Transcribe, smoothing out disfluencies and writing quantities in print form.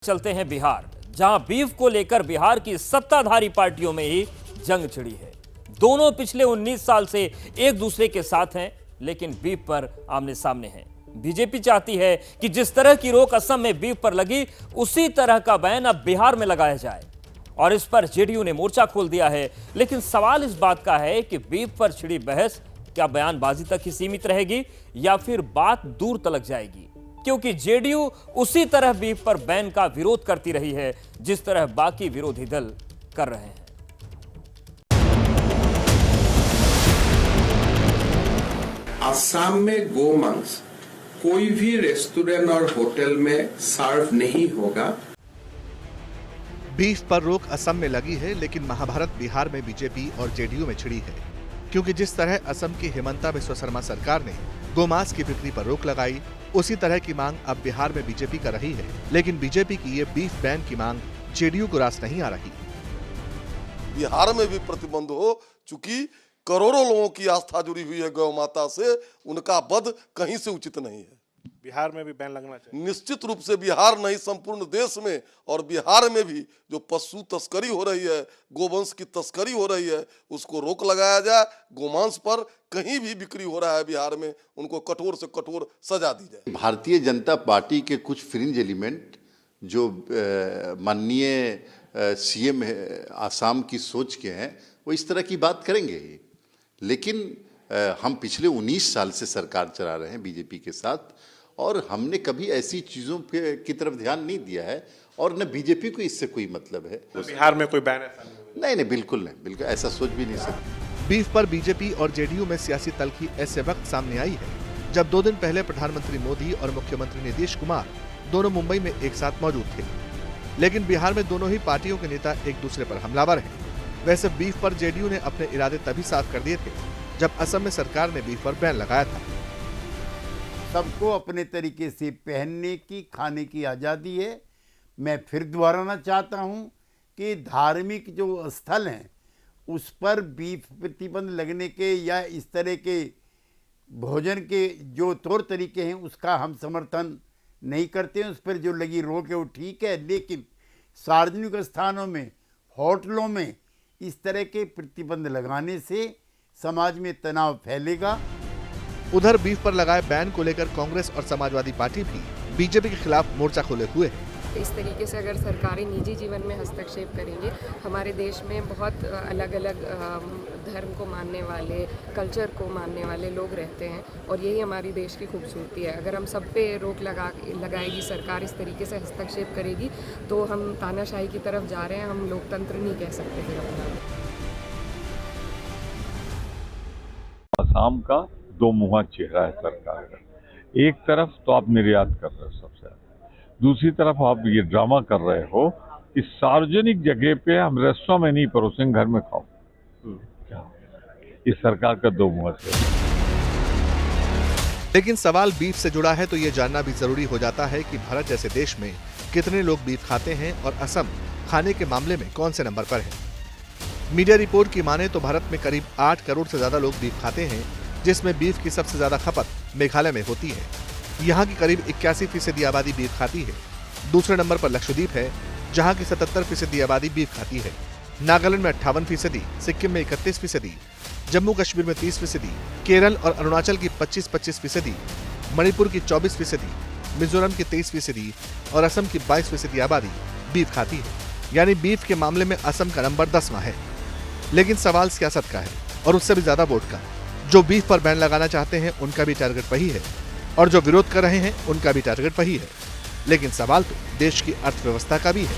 चलते हैं बिहार, जहां बीफ को लेकर बिहार की सत्ताधारी पार्टियों में ही जंग छिड़ी है। दोनों पिछले 19 साल से एक दूसरे के साथ हैं, लेकिन बीफ पर आमने सामने हैं। बीजेपी चाहती है कि जिस तरह की रोक असम में बीफ पर लगी, उसी तरह का बैन अब बिहार में लगाया जाए, और इस पर जेडीयू ने मोर्चा खोल दिया है। लेकिन सवाल इस बात का है कि बीफ पर छिड़ी बहस क्या बयानबाजी तक ही सीमित रहेगी या फिर बात दूर तलक जाएगी, क्योंकि जेडीयू उसी तरह बीफ पर बैन का विरोध करती रही है जिस तरह बाकी विरोधी दल कर रहे हैं। असम में गोमांस कोई भी रेस्टोरेंट और होटल में सर्व नहीं होगा। बीफ पर रोक असम में लगी है, लेकिन महाभारत बिहार में बीजेपी और जेडीयू में छिड़ी है, क्योंकि जिस तरह असम की हिमंता बिस्वा शर्मा सरकार ने गोमांस की बिक्री पर रोक लगाई, उसी तरह की मांग अब बिहार में बीजेपी कर रही है। लेकिन बीजेपी की ये बीफ बैन की मांग जेडीयू को रास नहीं आ रही। बिहार में भी प्रतिबंध हो, चूंकि करोड़ों लोगों की आस्था जुड़ी हुई है गौ माता से, उनका वध कहीं से उचित नहीं है। बिहार में भी बैन लगना चाहिए। निश्चित रूप से बिहार नहीं, संपूर्ण देश में और बिहार में भी जो पशु तस्करी हो रही है, गोवंश की तस्करी हो रही है, उसको रोक लगाया जाए। गोमांस पर कहीं भी बिक्री हो रहा है बिहार में, उनको कठोर से कठोर सजा दी जाए। भारतीय जनता पार्टी के कुछ फ्रिंज एलिमेंट जो माननीय सीएम आसाम की सोच के हैं, वो इस तरह की बात करेंगे। लेकिन हम पिछले 19 साल से सरकार चला रहे हैं बीजेपी के साथ, और हमने कभी ऐसी चीज़ों की तरफ ध्यान नहीं दिया है, और न बीजेपी को इससे कोई मतलब है। तो बिहार में कोई बैन ऐसा नहीं, बिल्कुल नहीं, बिल्कुल ऐसा सोच भी नहीं सकते। बीफ पर बीजेपी और जेडीयू में सियासी तल्खी ऐसे वक्त सामने आई है जब 2 दिन पहले प्रधानमंत्री मोदी और मुख्यमंत्री नीतीश कुमार दोनों मुंबई में एक साथ मौजूद थे। लेकिन बिहार में दोनों ही पार्टियों के नेता एक दूसरे पर हमलावर हैं। वैसे बीफ पर जेडीयू ने अपने इरादे तभी साफ कर दिए थे जब असम में सरकार ने बीफ पर बैन लगाया था। सबको अपने तरीके से पहनने की, खाने की आज़ादी है। मैं फिर दोहराना चाहता हूं कि धार्मिक जो स्थल हैं उस पर बीफ प्रतिबंध लगने के या इस तरह के भोजन के जो तौर तरीके हैं उसका हम समर्थन नहीं करते हैं। उस पर जो लगी रोक है वो ठीक है, लेकिन सार्वजनिक स्थानों में, होटलों में इस तरह के प्रतिबंध लगाने से समाज में तनाव फैलेगा। उधर बीफ पर लगाए बैन को लेकर कांग्रेस और समाजवादी पार्टी भी बीजेपी के खिलाफ मोर्चा खोले हुए है। इस तरीके से अगर सरकारें निजी जीवन में हस्तक्षेप करेंगे, हमारे देश में बहुत अलग अलग धर्म को मानने वाले, कल्चर को मानने वाले लोग रहते हैं, और यही हमारी देश की खूबसूरती है। अगर हम सब पे रोक लगाएगी सरकार, इस तरीके से हस्तक्षेप करेगी, तो हम तानाशाही की तरफ जा रहे हैं। हम लोकतंत्र नहीं कह सकते फिर अपना। असम का दो मुहा चेहरा है सरकार का। एक तरफ तो आप निर्यात कर रहे हो सबसे, दूसरी तरफ आप ये ड्रामा कर रहे हो कि सार्वजनिक जगह पे हम रेस्टोरेंट में नहीं परोसेंगे, घर में खाओ। क्या इस सरकार का दो मुहा चेहरा। लेकिन सवाल बीफ से जुड़ा है तो ये जानना भी जरूरी हो जाता है कि भारत जैसे देश में कितने लोग बीफ खाते हैं और असम खाने के मामले में कौन से नंबर पर है। मीडिया रिपोर्ट की माने तो भारत में करीब 8 करोड़ से ज्यादा लोग बीफ खाते हैं, जिसमें बीफ की सबसे ज्यादा खपत मेघालय में होती है। यहाँ की करीब 81% आबादी बीफ खाती है। दूसरे नंबर पर लक्षद्वीप है, जहाँ की 77% आबादी बीफ खाती है। नागालैंड में 58%, सिक्किम में 31%, जम्मू कश्मीर में 30%, केरल और अरुणाचल की 25%, मणिपुर की 24%, मिजोरम की 23% और असम की 22% आबादी बीफ खाती है। यानी बीफ के मामले में असम का नंबर 10वां है। लेकिन सवाल सियासत का है, और उससे भी ज्यादा वोट का। जो बीफ पर बैन लगाना चाहते हैं उनका भी टारगेट वही है, और जो विरोध कर रहे हैं उनका भी टारगेट वही है। लेकिन सवाल तो देश की अर्थव्यवस्था का भी है।